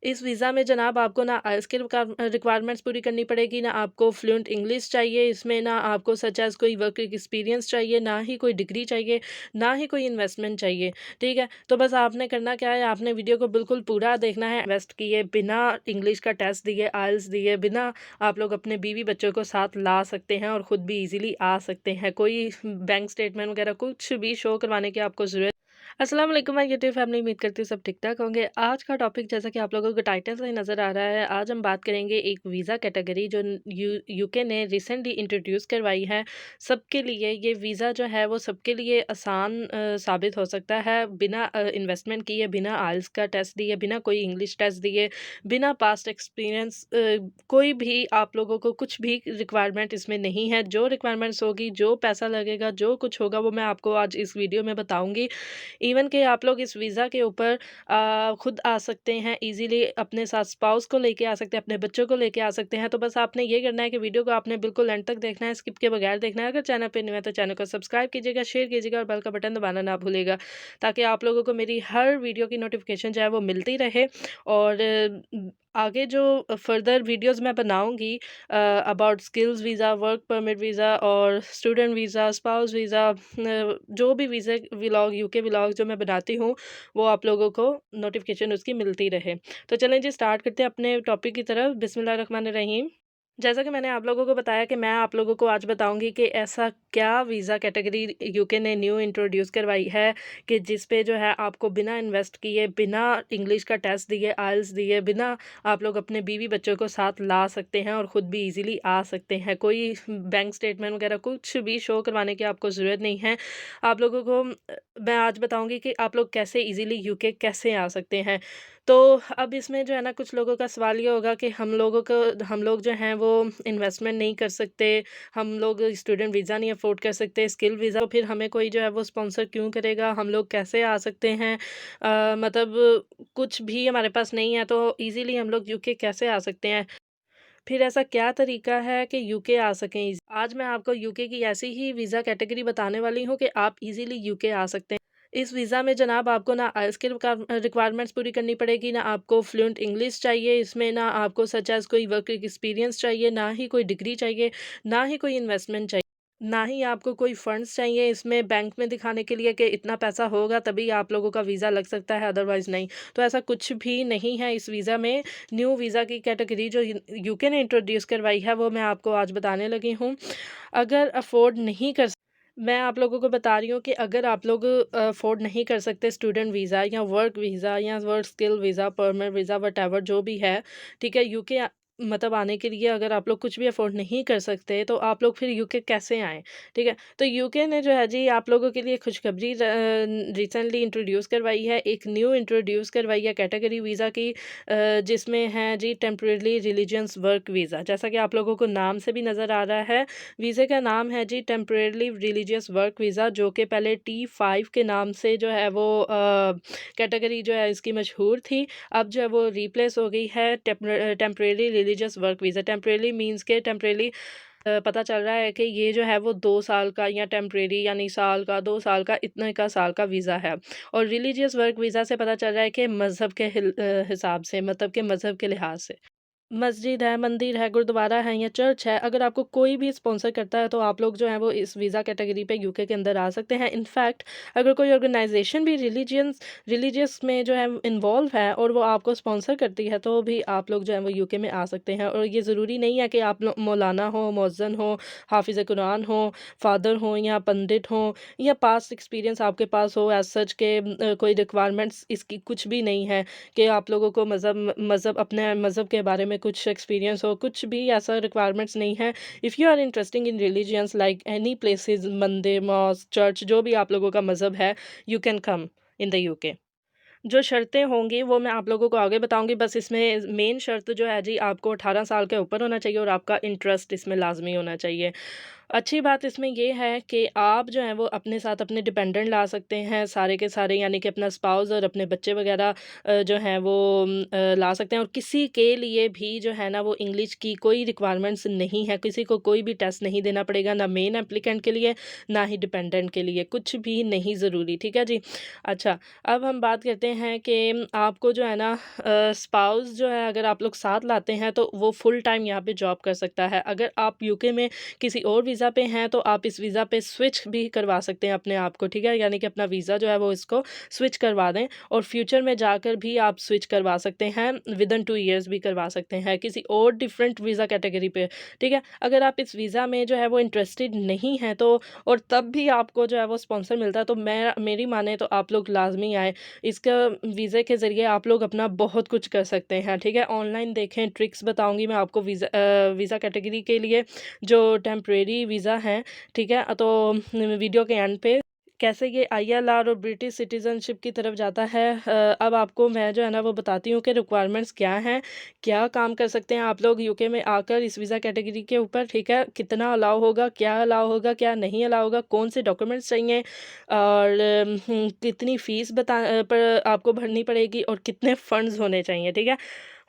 इस वीज़ा में जनाब आपको ना आइल्स की रिक्वायरमेंट्स पूरी करनी पड़ेगी, ना आपको फ्लुएंट इंग्लिश चाहिए, इसमें ना आपको सच एज़ कोई वर्क एक्सपीरियंस चाहिए, ना ही कोई डिग्री चाहिए, ना ही कोई इन्वेस्टमेंट चाहिए, ठीक है? तो बस आपने करना क्या है, आपने वीडियो को बिल्कुल पूरा देखना है, इन्वेस्ट किए बिना इंग्लिश का टेस्ट दिए, आइल्स दिए बिना आप लोग अपने बीवी बच्चों को साथ ला सकते हैं और खुद भी ईज़िली आ सकते हैं। कोई बैंक स्टेटमेंट वगैरह कुछ भी शो करवाने की आपको ज़रूरत। अस्सलाम वालेकुम माय यूट्यूब फैमिली, उम्मीद करती हूँ सब ठीक-ठाक होंगे। आज का टॉपिक जैसा कि आप लोगों को टाइटल से ही नज़र आ रहा है, आज हम बात करेंगे एक वीज़ा कैटेगरी जो यूके ने रिसेंटली इंट्रोड्यूस करवाई है। सबके लिए ये वीज़ा जो है वो सबके लिए आसान साबित हो सकता है, बिना इन्वेस्टमेंट किए, बिना आइल्स का टेस्ट दिए, बिना कोई इंग्लिश टेस्ट दिए, बिना पास्ट एक्सपीरियंस कोई भी आप लोगों को कुछ भी रिक्वायरमेंट इसमें नहीं है। जो रिक्वायरमेंट्स होगी, जो पैसा लगेगा, जो कुछ होगा वो मैं आपको आज इस वीडियो में बताऊँगी। इवन कि आप लोग इस वीज़ा के ऊपर खुद आ सकते हैं ईज़िली, अपने साथ स्पाउस को लेके आ सकते हैं, अपने बच्चों को लेके आ सकते हैं। तो बस आपने ये करना है कि वीडियो को आपने बिल्कुल एंड तक देखना है, स्किप के बगैर देखना है। अगर चैनल पे न्यू है तो चैनल को सब्सक्राइब कीजिएगा, शेयर कीजिएगा और बेल का बटन दबाना ना भूलिएगा, ताकि आप लोगों को मेरी हर वीडियो की नोटिफ़िकेशन जो है वो मिलती रहे। और आगे जो फर्दर वीडियोज़ मैं बनाऊँगी about skills visa, work permit visa और स्टूडेंट वीज़ा, स्पाउस वीज़ा, जो भी वीज़ा व्लॉग, यूके व्लॉग जो मैं बनाती हूँ, वो आप लोगों को नोटिफ़िकेशन उसकी मिलती रहे। तो चलें जी, स्टार्ट करते हैं अपने टॉपिक की तरफ। बिस्मिल्लाह रहमान रहीम। जैसा कि मैंने आप लोगों को बताया कि मैं आप लोगों को आज बताऊंगी कि ऐसा क्या वीज़ा कैटेगरी यूके ने न्यू इंट्रोड्यूस करवाई है कि जिस पे जो है आपको बिना इन्वेस्ट किए, बिना इंग्लिश का टेस्ट दिए, आइल्स दिए, बिना आप लोग अपने बीवी बच्चों को साथ ला सकते हैं और ख़ुद भी इजीली आ सकते हैं। कोई बैंक स्टेटमेंट वगैरह कुछ भी शो करवाने की आपको ज़रूरत नहीं है। आप लोगों को मैं आज बताऊंगी कि आप लोग कैसे इजीली यूके कैसे आ सकते हैं। तो अब इसमें जो है ना, कुछ लोगों का सवाल ये होगा कि हम लोग जो हैं वो इन्वेस्टमेंट नहीं कर सकते, हम लोग स्टूडेंट वीज़ा नहीं अफोर्ड कर सकते, स्किल वीज़ा, तो फिर हमें कोई जो है वो स्पॉन्सर क्यों करेगा, हम लोग कैसे आ सकते हैं? मतलब कुछ भी हमारे पास नहीं है तो इजीली हम लोग यूके कैसे आ सकते हैं? फिर ऐसा क्या तरीका है कि यूके आ सकें? आज मैं आपको यूके की ऐसी ही वीज़ा कैटेगरी बताने वाली हूँ कि आप इजीली यूके आ सकते हैं। इस वीज़ा में जनाब आपको ना आइल्स की रिक्वायरमेंट्स पूरी करनी पड़ेगी, ना आपको फ्लुएंट इंग्लिश चाहिए, इसमें ना आपको सच एज़ कोई वर्क एक्सपीरियंस चाहिए, ना ही कोई डिग्री चाहिए, ना ही कोई इन्वेस्टमेंट चाहिए, ना ही आपको कोई फंड्स चाहिए इसमें बैंक में दिखाने के लिए कि इतना पैसा होगा तभी आप लोगों का वीज़ा लग सकता है, अदरवाइज़ नहीं। तो ऐसा कुछ भी नहीं है इस वीज़ा में। न्यू वीज़ा की कैटेगरी जो यूके ने इंट्रोड्यूस करवाई है वो मैं आपको आज बताने लगी हूँ। अगर अफ़ोर्ड नहीं कर मैं आप लोगों को बता रही हूँ कि अगर आप लोग अफ़ोर्ड नहीं कर सकते स्टूडेंट वीज़ा या work skill visa, permit visa, whatever जो भी है, ठीक है? यूके मतलब आने के लिए अगर आप लोग कुछ भी अफ़ोर्ड नहीं कर सकते, तो आप लोग फिर यूके कैसे आएँ? ठीक है? तो यूके ने जो है जी आप लोगों के लिए खुशखबरी रिसेंटली इंट्रोड्यूस करवाई है, एक न्यू इंट्रोड्यूस करवाई है कैटेगरी वीज़ा की, जिसमें है जी टेम्परेरी रिलीजियस वर्क वीज़ा। जैसा कि आप लोगों को नाम से भी नज़र आ रहा है, वीज़े का नाम है जी टेम्परेरी रिलीजियस वर्क वीज़ा, जो कि पहले T5 के नाम से जो है वो कैटेगरी जो है इसकी मशहूर थी। अब जो है वो रिप्लेस हो गई है temporary religious work visa. Temporary means के टेम्परेरी पता चल रहा है कि ये जो है वो 2 साल का, या टेम्परेरी यानी साल का, 2 साल का, इतने का साल का वीज़ा है। और रिलीजियस वर्क वीज़ा से पता चल रहा है कि मज़हब के हिसाब से, मतलब के मज़हब के लिहाज से। मस्जिद है, मंदिर है, गुरुद्वारा है या चर्च है, अगर आपको कोई भी स्पॉन्सर करता है तो आप लोग जो हैं वो इस वीज़ा कैटेगरी पे यूके के अंदर आ सकते हैं। इनफैक्ट अगर कोई ऑर्गेनाइज़ेशन भी रिलीजियस में जो है इन्वॉल्व है और वो आपको स्पॉन्सर करती है, तो भी आप लोग जो हैं वो यूके में आ सकते हैं। और ये ज़रूरी नहीं है कि आप मौलाना हो, मुअज़्ज़िन हो, हाफ़िज़ कुरान हो, फ़ादर हो या पंडित हो, या पास्ट एक्सपीरियंस आपके पास हो एज़ सच के कोई रिक्वायरमेंट्स इसकी कुछ भी नहीं है कि आप लोगों को अपने मज़हब के बारे में कुछ एक्सपीरियंस हो, कुछ भी ऐसा रिक्वायरमेंट्स नहीं है। If you are interesting in religions like any places, mandir, mosque, church, जो भी आप लोगों का मज़हब है, you can come in the UK. जो शर्तें होंगी वो मैं आप लोगों को आगे बताऊँगी। बस इसमें मेन शर्त जो है जी, आपको 18 साल के ऊपर होना चाहिए और आपका इंटरेस्ट इसमें लाज़मी होना चाहिए। अच्छी बात इसमें ये है कि आप जो हैं वो अपने साथ अपने डिपेंडेंट ला सकते हैं सारे के सारे, यानी कि अपना स्पाउस और अपने बच्चे वगैरह जो हैं वो ला सकते हैं, और किसी के लिए भी जो है ना वो इंग्लिश की कोई रिक्वायरमेंट्स नहीं है, किसी को कोई भी टेस्ट नहीं देना पड़ेगा, ना मेन एप्लीकेंट के लिए ना ही डिपेंडेंट के लिए, कुछ भी नहीं ज़रूरी। ठीक है जी। अच्छा, अब हम बात करते हैं कि आपको जो है ना स्पाउस जो है अगर आप लोग साथ लाते हैं तो वो फुल टाइम यहाँ पे जॉब कर सकता है। अगर आप यूके में किसी और वीज़ा पे हैं तो आप इस वीज़ा पे स्विच भी करवा सकते हैं अपने आप को, ठीक है? यानी कि अपना वीज़ा जो है वो इसको स्विच करवा दें, और फ्यूचर में जाकर भी आप स्विच करवा सकते हैं, विदिन 2 ईयर्स भी करवा सकते हैं किसी और डिफरेंट वीज़ा कैटेगरी पे, ठीक है? अगर आप इस वीज़ा में जो है वो इंटरेस्टेड नहीं हैं तो, और तब भी आपको जो है वो स्पॉन्सर मिलता है, तो मैं मेरी माने तो आप लोग लाज़मी आएँ। इसका वीज़े के ज़रिए आप लोग अपना बहुत कुछ कर सकते हैं, ठीक है? ऑनलाइन देखें, ट्रिक्स बताऊँगी मैं आपको वीज़ा कैटेगरी के लिए जो टेम्परेरी वीज़ा हैं, ठीक है? तो वीडियो के एंड पे कैसे ये आईएलआर और ब्रिटिश सिटीज़नशिप की तरफ जाता है, अब आपको मैं जो है ना वो बताती हूँ कि रिक्वायरमेंट्स क्या हैं, क्या काम कर सकते हैं आप लोग यूके में आकर इस वीज़ा कैटेगरी के ऊपर, ठीक है? कितना अलाउ होगा, क्या नहीं अलाउ होगा, कौन से डॉक्यूमेंट्स चाहिए, और कितनी फ़ीस पर आपको भरनी पड़ेगी, और कितने फंड्स होने चाहिए, ठीक है?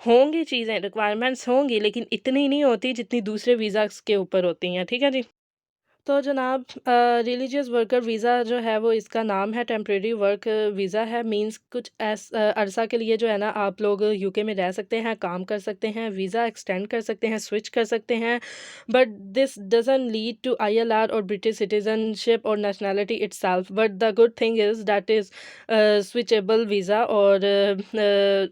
होंगी चीज़ें, रिक्वायरमेंट्स होंगी, लेकिन इतनी नहीं होती जितनी दूसरे वीज़ास के ऊपर होती हैं, ठीक है जी? तो जनाब रिलीजियस वर्कर वीज़ा जो है वो इसका नाम है, टेम्परेरी वर्क वीज़ा है, मींस कुछ अरसा के लिए जो है ना आप लोग यूके में रह सकते हैं, काम कर सकते हैं, वीज़ा एक्सटेंड कर सकते हैं, स्विच कर सकते हैं, but this doesn't lead to ILR और ब्रिटिश सिटीजनशिप और nationality itself, but the good thing is that is switchable visa और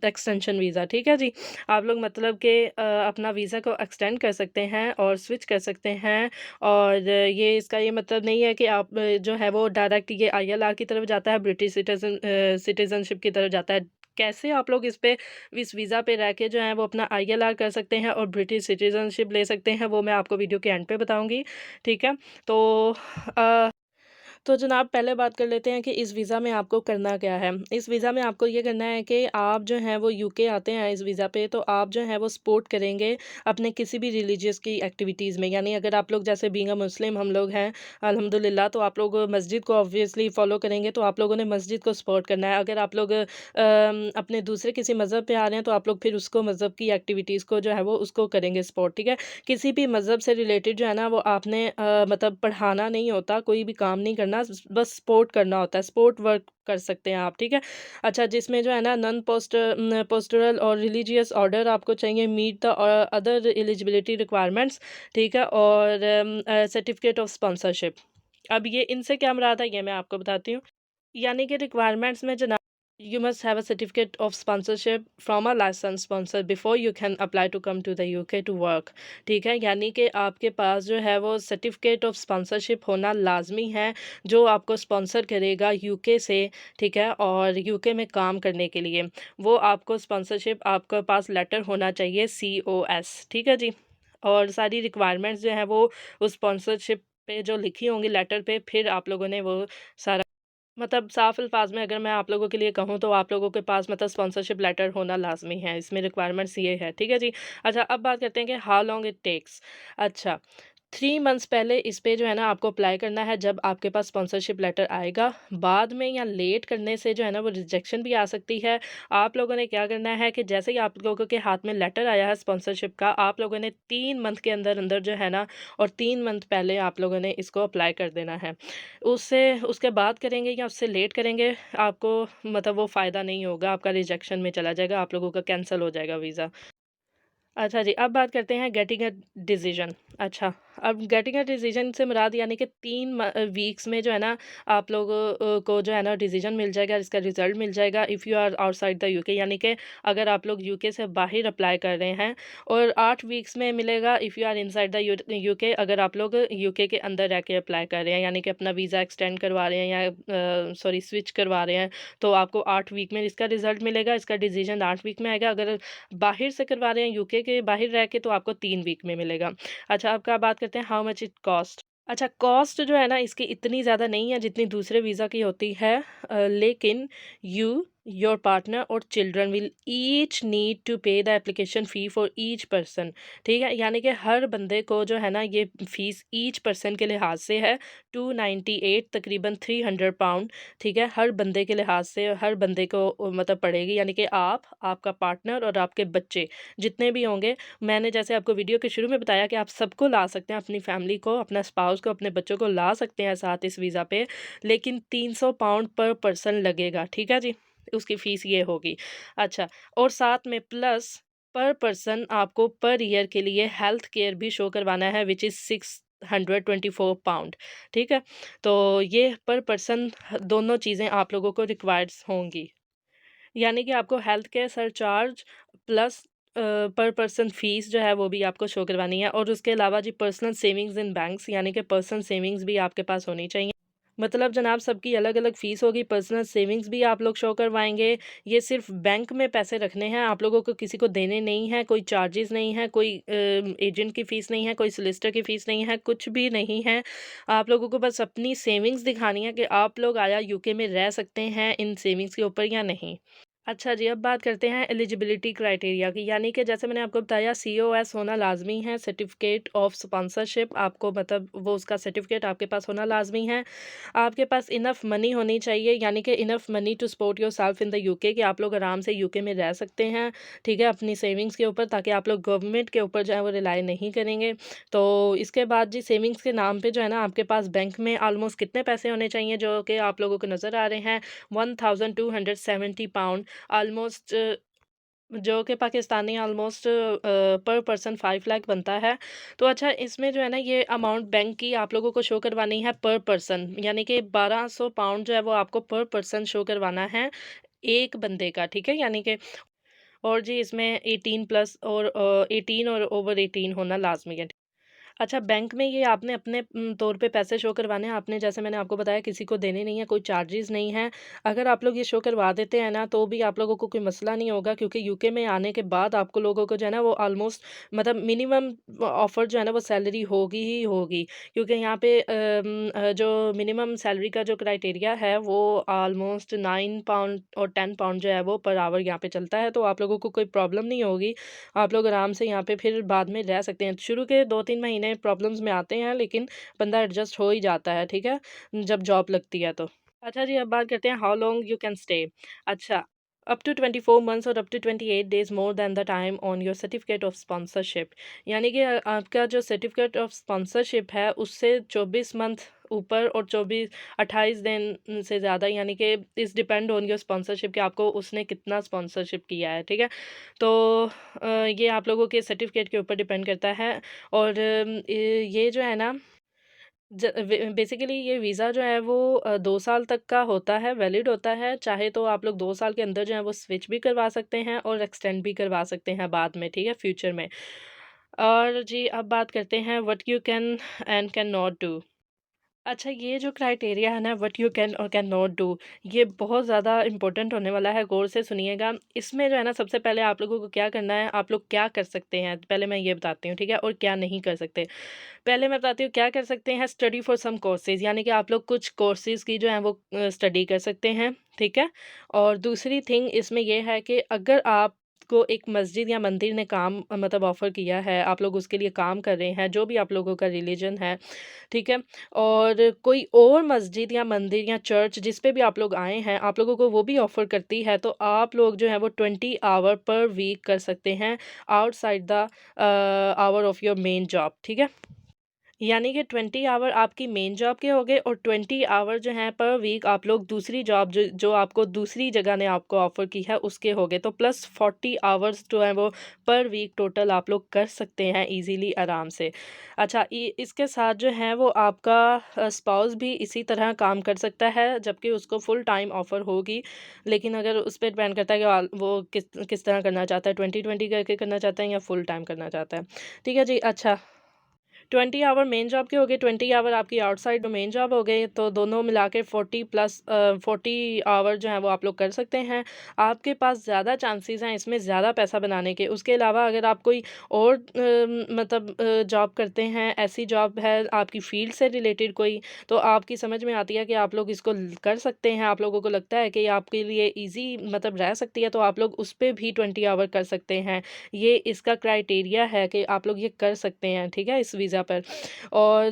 एक्सटेंशन वीज़ा, ठीक है जी? आप लोग मतलब कि अपना वीज़ा को एक्सटेंड कर सकते हैं और स्विच कर सकते हैं, और ये इसका ये मतलब नहीं है कि आप जो है वो डायरेक्ट ये आईएलआर की तरफ जाता है, ब्रिटिश सिटीज़नशिप की तरफ जाता है। कैसे आप लोग इस वीज़ा पे रह के जो है वो अपना आईएलआर कर सकते हैं और ब्रिटिश सिटीज़नशिप ले सकते हैं, वो मैं आपको वीडियो के एंड पे बताऊँगी, ठीक है? तो अ तो जनाब पहले बात कर लेते हैं कि इस वीज़ा में आपको करना क्या है। इस वीज़ा में आपको ये करना है कि आप जो हैं वो यूके आते हैं इस वीज़ा पे, तो आप जो हैं वो सपोर्ट करेंगे अपने किसी भी रिलीजियस की एक्टिविटीज़ में। यानी अगर आप लोग जैसे बीइंग अ मुस्लिम हम लोग हैं अल्हम्दुलिल्लाह, तो आप लोग मस्जिद को ऑब्वियसली फ़ॉलो करेंगे, तो आप लोगों ने मस्जिद को सपोर्ट करना है। अगर आप लोग अपने दूसरे किसी मज़हब पे आ रहे हैं, तो आप लोग फिर उसको मज़हब की एक्टिविटीज़ को जो है वो उसको करेंगे सपोर्ट, ठीक है? किसी भी मज़हब से रिलेटेड जो है ना वो आपने मतलब पढ़ाना नहीं होता, कोई भी काम नहीं करना, बस सपोर्ट करना होता है, सपोर्ट वर्क कर सकते हैं आप, ठीक है? अच्छा, जिसमें जो है ना पोस्टरल और रिलीजियस ऑर्डर आपको चाहिए, meet the other eligibility requirements, ठीक है? और सर्टिफिकेट ऑफ स्पॉन्सरशिप। अब ये इनसे क्या मुराद है ये मैं आपको बताती हूँ। यानी कि रिक्वायरमेंट्स में जनाब, you must have a certificate of sponsorship from a licensed sponsor before you can apply to come to the UK to work, ठीक है? यानी कि आपके पास जो है वो सर्टिफिकेट ऑफ स्पॉन्सरशिप होना लाजमी है, जो आपको स्पॉन्सर करेगा यूके से, ठीक है? और यूके में काम करने के लिए वो आपको स्पॉन्सरशिप, आपके पास लेटर होना चाहिए COS, ठीक है जी? और सारी रिक्वायरमेंट्स जो है वो उस स्पॉन्सरशिप पे जो लिखी होंगी लेटर पे, फिर आप लोगों ने वो सारा मतलब साफ अल्फाज में अगर मैं आप लोगों के लिए कहूँ तो आप लोगों के पास मतलब स्पॉन्सरशिप लेटर होना लाज़मी है, इसमें रिक्वायरमेंट्स ये है, ठीक है जी? अच्छा, अब बात करते हैं कि हाउ लॉन्ग इट टेक्स। अच्छा, 3 मंथ्स पहले इस पे जो है ना आपको अप्लाई करना है, जब आपके पास स्पॉन्सरशिप लेटर आएगा। बाद में या लेट करने से जो है ना वो रिजेक्शन भी आ सकती है। आप लोगों ने क्या करना है कि जैसे ही आप लोगों के हाथ में लेटर आया है स्पॉन्सरशिप का, आप लोगों ने 3 मंथ के अंदर-अंदर जो है ना, और 3 मंथ पहले आप लोगों ने इसको अप्लाई कर देना है। उससे उसके बाद करेंगे या उससे लेट करेंगे, आपको मतलब वो फ़ायदा नहीं होगा, आपका रिजेक्शन में चला जाएगा, आप लोगों का कैंसल हो जाएगा वीज़ा। अच्छा जी, अब बात करते हैं गेटिंग अ डिसीजन। अच्छा, अब गेटिंग अ डिसीजन से मुराद यानी कि 3 वीक्स में जो है ना आप लोगों को जो है ना डिसीजन मिल जाएगा, इसका रिज़ल्ट मिल जाएगा if you are outside the UK, यानी कि अगर आप लोग यूके से बाहर अप्लाई कर रहे हैं, और 8 वीक्स में मिलेगा if you are inside the UK, अगर आप लोग यूके के अंदर रह के अप्लाई कर रहे हैं, यानी कि अपना वीज़ा एक्सटेंड करवा रहे हैं या सॉरी स्विच करवा रहे हैं, तो आपको 8 वीक में इसका रिज़ल्ट मिलेगा, इसका डिसीजन 8 वीक में आएगा। अगर बाहर से करवा रहे हैं यूके के बाहर रह के, तो आपको 3 वीक में मिलेगा। अच्छा, अब क्या बात करते हैं हाउ मच इट कॉस्ट। अच्छा, कॉस्ट जो है ना इसकी इतनी ज़्यादा नहीं है जितनी दूसरे वीज़ा की होती है, लेकिन यू योर पार्टनर और children will each need to pay the application fee for each person. ठीक है, यानी कि हर बंदे को जो है ना ये फ़ीस ईच पर्सन के लिहाज से है 298 तकरीबन 300 पाउंड। ठीक है, हर बंदे के लिहाज से हर बंदे को मतलब पड़ेगी, यानी कि आप, आपका पार्टनर और आपके बच्चे जितने भी होंगे। मैंने जैसे आपको वीडियो के शुरू में बताया कि आप सबको ला सकते हैं, अपनी फैमिली को, अपना स्पाउस को, अपने बच्चों को ला सकते हैं साथ इस वीज़ा पे, लेकिन 300 पाउंड पर पर्सन लगेगा। ठीक है जी, उसकी फ़ीस ये होगी। अच्छा, और साथ में प्लस पर पर्सन आपको पर ईयर के लिए हेल्थ केयर भी शो करवाना है, विच इज़ 624 पाउंड। ठीक है? तो ये पर पर्सन दोनों चीज़ें आप लोगों को रिक्वायर्ड्स होंगी। यानी कि आपको हेल्थ केयर सरचार्ज प्लस पर पर्सन फ़ीस जो है वो भी आपको शो करवानी है, और उसके अलावा जी पर्सनल सेविंग्स इन बैंक्स, यानी कि पर्सनल सेविंग्स भी आपके पास होनी चाहिए। मतलब जनाब सबकी अलग-अलग फ़ीस होगी, पर्सनल सेविंग्स भी आप लोग शो करवाएँगे। ये सिर्फ़ बैंक में पैसे रखने हैं, आप लोगों को किसी को देने नहीं हैं, कोई चार्जेज़ नहीं है, कोई एजेंट की फ़ीस नहीं है, कोई सोलिसिटर की फ़ीस नहीं है, कुछ भी नहीं है। आप लोगों को बस अपनी सेविंग्स दिखानी है कि आप लोग आया यूके में रह सकते हैं इन सेविंग्स के ऊपर या नहीं। अच्छा जी, अब बात करते हैं एलिजिबिलिटी क्राइटेरिया की, यानी कि जैसे मैंने आपको बताया सीओएस होना लाज़मी है, सर्टिफ़िकेट ऑफ स्पॉन्सरशिप, आपको मतलब वो उसका सर्टिफ़िकेट आपके पास होना लाज़मी है। आपके पास इनफ़ मनी होनी चाहिए, यानी कि enough money to support yourself in the UK, कि आप लोग आराम से यूके में रह सकते हैं, ठीक है, अपनी सेविंग्स के ऊपर, ताकि आप लोग गवर्नमेंट के ऊपर जो है वो रिलाय नहीं करेंगे। तो इसके बाद जी सेविंग्स के नाम पे जो है ना आपके पास बैंक में ऑलमोस्ट कितने पैसे होने चाहिए, जो कि आप लोगों को नज़र आ रहे हैं, 1270 पाउंड ऑलमोस्ट, जो कि पाकिस्तानी ऑलमोस्ट पर पर्सन 5 लाख बनता है। तो अच्छा, इसमें जो है ना ये अमाउंट बैंक की आप लोगों को शो करवानी है पर पर्सन, यानी कि 1200 पाउंड जो है वो आपको पर पर्सन शो करवाना है, एक बंदे का, ठीक है? यानी कि और जी इसमें 18 प्लस और 18 और ओवर 18 होना लाज़मी है। अच्छा, बैंक में ये आपने अपने तौर पे पैसे शो करवाने हैं, आपने जैसे मैंने आपको बताया किसी को देने नहीं है, कोई चार्जेज़ नहीं है। अगर आप लोग ये शो करवा देते हैं ना, तो भी आप लोगों को कोई मसला नहीं होगा, क्योंकि यूके में आने के बाद आपको लोगों को जो है ना वो ऑलमोस्ट मतलब मिनिमम ऑफ़र जो है ना वो सैलरी होगी ही होगी। क्योंकि यहाँ पे जो मिनिमम सैलरी का जो क्राइटेरिया है वो ऑलमोस्ट 9 पाउंड और 10 पाउंड जो है वो पर आवर यहाँ पे चलता है, तो आप लोगों को कोई प्रॉब्लम नहीं होगी। आप लोग आराम से यहाँ पे फिर बाद में रह सकते हैं। शुरू के 2-3 महीने प्रॉब्लम्स में आते हैं, लेकिन बंदा एडजस्ट हो ही जाता है, ठीक है? जब जॉब लगती है तो। अच्छा जी, अब बात करते हैं how long you can stay. अच्छा, अप टू 24 मंथ्स और up to 28 days more than the time on your certificate of sponsorship. यानी कि आपका जो सर्टिफिकेट ऑफ स्पॉन्सरशिप है उससे 24 मंथ ऊपर और 28 दिन से ज़्यादा, यानी कि इस डिपेंड ऑन योर स्पॉन्सरशिप कि आपको उसने कितना स्पॉन्सरशिप किया है, ठीक है? तो ये आप लोगों के सर्टिफिकेट के ऊपर डिपेंड करता है, और ये जो है ना बेसिकली ये वीज़ा जो है वो 2 साल तक का होता है, वैलिड होता है। चाहे तो आप लोग 2 साल के अंदर जो है वो स्विच भी करवा सकते हैं और एक्सटेंड भी करवा सकते हैं बाद में, ठीक है? फ्यूचर में। और जी अब बात करते हैं what you can and can not do. अच्छा, ये जो क्राइटेरिया है ना व्हाट यू कैन और कैन नॉट डू, ये बहुत ज़्यादा इम्पोर्टेंट होने वाला है, गौर से सुनिएगा। इसमें जो है ना सबसे पहले आप लोगों को क्या करना है, आप लोग क्या कर सकते हैं, पहले मैं ये बताती हूँ, ठीक है? और क्या नहीं कर सकते। पहले मैं बताती हूँ क्या कर सकते हैं, स्टडी फॉर सम कोर्सेज़, यानी कि आप लोग कुछ कोर्सेज़ की जो है वो स्टडी कर सकते हैं, ठीक है? और दूसरी थिंग इसमें ये है कि अगर आपको एक मस्जिद या मंदिर ने काम मतलब ऑफ़र किया है, आप लोग उसके लिए काम कर रहे हैं, जो भी आप लोगों का रिलीजन है, ठीक है? और कोई और मस्जिद या मंदिर या चर्च जिस पे भी आप लोग आए हैं, आप लोगों को वो भी ऑफ़र करती है, तो आप लोग जो है वो 20 आवर पर वीक कर सकते हैं outside the hour of your main job, ठीक है? यानी कि 20 आवर आपकी मेन जॉब के हो गए, और 20 आवर जो हैं पर वीक आप लोग दूसरी जॉब जो जो आपको दूसरी जगह ने आपको ऑफ़र की है उसके हो गए, तो प्लस 40 आवर्स जो हैं वो पर वीक टोटल आप लोग कर सकते हैं ईज़िली आराम से। अच्छा, इसके साथ जो है वो आपका स्पाउस भी इसी तरह काम कर सकता है, जबकि उसको फुल टाइम ऑफ़र होगी, लेकिन अगर उस पे डिपेंड करता है कि वो किस किस तरह करना चाहता है, 20-20 करके करना चाहता है या फुल टाइम करना चाहता है। ठीक है जी, अच्छा। 20 आवर मेन जॉब के हो गए, 20 आवर आपकी आउटसाइड मेन जॉब हो गए, तो दोनों मिला के 40 प्लस 40 आवर जो हैं वो आप लोग कर सकते हैं। आपके पास ज़्यादा चांसेस हैं इसमें ज़्यादा पैसा बनाने के। उसके अलावा अगर आप कोई और मतलब जॉब करते हैं, ऐसी जॉब है आपकी फ़ील्ड से रिलेटेड कोई, तो आपकी समझ में आती है कि आप लोग इसको कर सकते हैं, आप लोगों को लगता है कि आपके लिए ईज़ी मतलब रह सकती है, तो आप लोग उस पे भी 20 आवर कर सकते हैं। ये इसका क्राइटेरिया है कि आप लोग ये कर सकते हैं, ठीक है, इस वीज़ा पर। और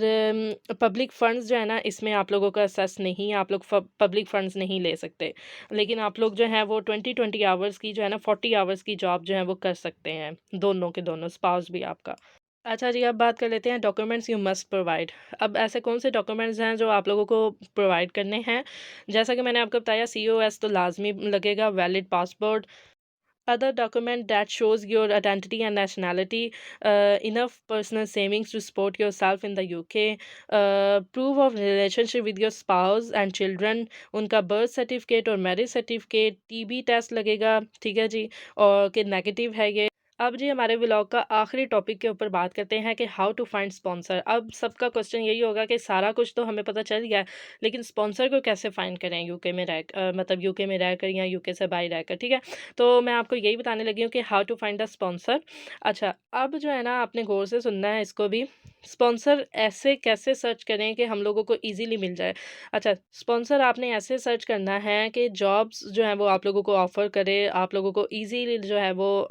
पब्लिक फंड्स जो है ना, इसमें आप लोगों का सेस नहीं है, आप लोग पब्लिक फंड्स नहीं ले सकते। लेकिन आप लोग जो हैं वो 20-20 आवर्स की जो है ना 40 आवर्स की जॉब जो है वो कर सकते हैं, दोनों के दोनों, स्पाउस भी आपका। अच्छा जी, अब बात कर लेते हैं डॉक्यूमेंट्स यू मस्ट प्रोवाइड। अब ऐसे कौन से डॉक्यूमेंट्स हैं जो आप लोगों को प्रोवाइड करने हैं? जैसा कि मैंने आपको बताया, सीओएस तो लाज़मी लगेगा, valid passport, other document that shows your identity and nationality, enough personal savings to support yourself in the UK, proof of relationship with your spouse and children, उनका बर्थ सर्टिफिकेट और मैरिज सर्टिफिकेट, टीबी टेस्ट लगेगा, ठीक है जी, और कि negative है ये। अब जी हमारे व्लॉग का आखिरी टॉपिक के ऊपर बात करते हैं कि हाउ टू फाइंड स्पॉन्सर। अब सबका क्वेश्चन यही होगा कि सारा कुछ तो हमें पता चल गया है, लेकिन स्पॉन्सर को कैसे फाइंड करें यूके में मतलब यूके में रहकर या यूके से बाहर रहकर, ठीक है। तो मैं आपको यही बताने लगी हूँ कि how to find the sponsor. अच्छा, अब जो है ना आपने गौर से सुनना है इसको भी। स्पॉन्सर ऐसे कैसे सर्च करें कि हम लोगों को ईज़िली मिल जाए। अच्छा, स्पॉन्सर आपने ऐसे सर्च करना है कि जॉब्स जो हैं वो आप लोगों को ऑफ़र करे, आप लोगों को ईज़िली जो है वो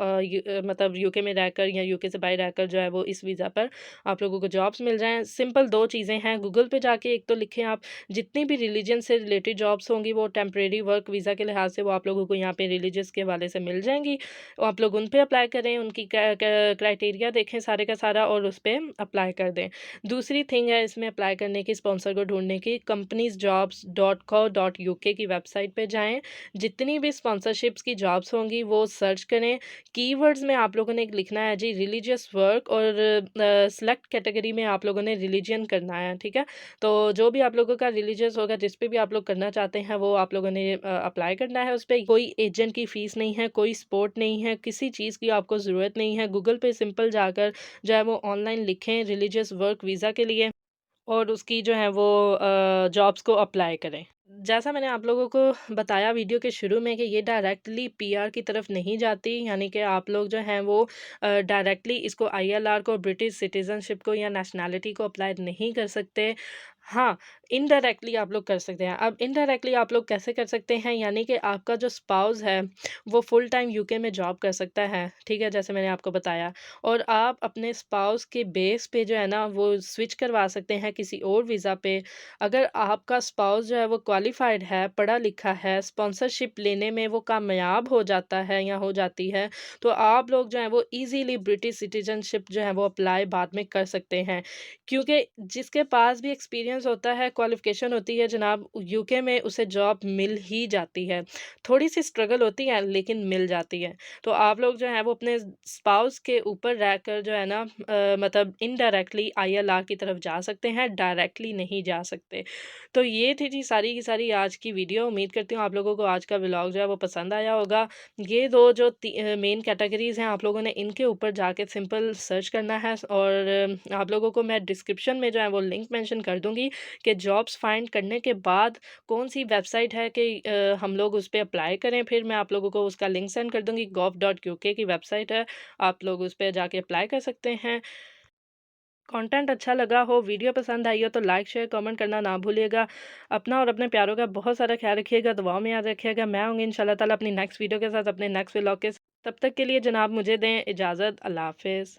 मतलब यूके में रहकर या यूके से बाहर रहकर जो है वो इस वीज़ा पर आप लोगों को जॉब्स मिल जाएँ। सिंपल 2 चीज़ें हैं, गूगल पे जाके एक तो लिखें आप, जितनी भी रिलीजन से रिलेटेड जॉब्स होंगी वो टेम्परेरी वर्क वीज़ा के लिहाज से वो आप लोगों को यहाँ पे रिलीजियस के हवाले से मिल जाएँगी। आप लोग उन पे अप्लाई करें, उनकी क्राइटेरिया देखें सारे का सारा और उस पे अप्लाई कर दें। दूसरी थिंग है इसमें अप्लाई करने की, स्पॉन्सर को ढूँढने की, companiesjobs.co.uk की वेबसाइट पे जाएँ। जितनी भी स्पॉन्सरशिप्स की जॉब्स होंगी वो सर्च करें। कीवर्ड्स में आप लोगों ने एक लिखना है जी रिलीजियस वर्क, और सेलेक्ट कैटेगरी में आप लोगों ने रिलीजन करना है, ठीक है। तो जो भी आप लोगों का रिलीजियस होगा, जिस पे भी आप लोग करना चाहते हैं, वो आप लोगों ने अप्लाई करना है उस पे। कोई एजेंट की फ़ीस नहीं है, कोई सपोर्ट नहीं है, किसी चीज़ की आपको ज़रूरत नहीं है। गूगल पे सिंपल जाकर जो है वो ऑनलाइन लिखें रिलीजियस वर्क वीज़ा के लिए, और उसकी जो है वो जॉब्स को अप्लाई करें। जैसा मैंने आप लोगों को बताया वीडियो के शुरू में कि ये डायरेक्टली पीआर की तरफ नहीं जाती, यानी कि आप लोग जो हैं वो डायरेक्टली इसको आईएलआर को, ब्रिटिश सिटीज़नशिप को या नेशनैलिटी को अप्लाई नहीं कर सकते। हाँ, इनडायरेक्टली आप लोग कर सकते हैं। अब इनडायरेक्टली आप लोग कैसे कर सकते हैं, यानी कि आपका जो स्पाउस है वो फुल टाइम यूके में जॉब कर सकता है, ठीक है, जैसे मैंने आपको बताया। और आप अपने स्पाउस के बेस पे जो है ना वो स्विच करवा सकते हैं किसी और वीज़ा पे। अगर आपका स्पाउस जो है वो क्वालिफ़ाइड है, पढ़ा लिखा है, स्पॉन्सरशिप लेने में वो कामयाब हो जाता है या हो जाती है, तो आप लोग जो हैं वो ईज़िली ब्रिटिश सिटीज़नशिप जो है वो अप्लाई बाद में कर सकते हैं। क्योंकि जिसके पास भी एक्सपीरियंस होता है, क्वालिफ़िकेशन होती है जनाब, यूके में उसे जॉब मिल ही जाती है। थोड़ी-सी स्ट्रगल होती है लेकिन मिल जाती है। तो आप लोग जो हैं वो अपने स्पाउस के ऊपर रहकर जो है ना मतलब इनडायरेक्टली आईएलआर की तरफ जा सकते हैं, डायरेक्टली नहीं जा सकते। तो ये थी जी सारी की सारी आज की वीडियो। उम्मीद करती हूँ आप लोगों को आज का व्लॉग जो है वो पसंद आया होगा। ये 2 जो मेन कैटेगरीज़ हैं, आप लोगों ने इनके ऊपर जाके सिंपल सर्च करना है, और आप लोगों को मैं डिस्क्रिप्शन में जो है वो लिंक मेंशन कर दूँगी कि जॉब्स फाइंड करने के बाद कौन-सी वेबसाइट है कि हम लोग उस पे अप्लाई करें। फिर मैं आप लोगों को उसका लिंक सेंड कर दूँगी, gov.uk की वेबसाइट है, आप लोग उस पे जाके अप्लाई कर सकते हैं। कंटेंट अच्छा लगा हो, वीडियो पसंद आई हो तो लाइक, शेयर, कमेंट करना ना भूलिएगा। अपना और अपने प्यारों का बहुत सारा ख्याल रखिएगा, दुआओं में याद रखिएगा। मैं आऊँगी इंशाअल्लाह ताला अपनी नेक्स्ट वीडियो के साथ, अपने नेक्स्ट व्लॉग के साथ। तब तक के लिए जनाब मुझे दें इजाज़त। अल्लाह हाफ़िज़।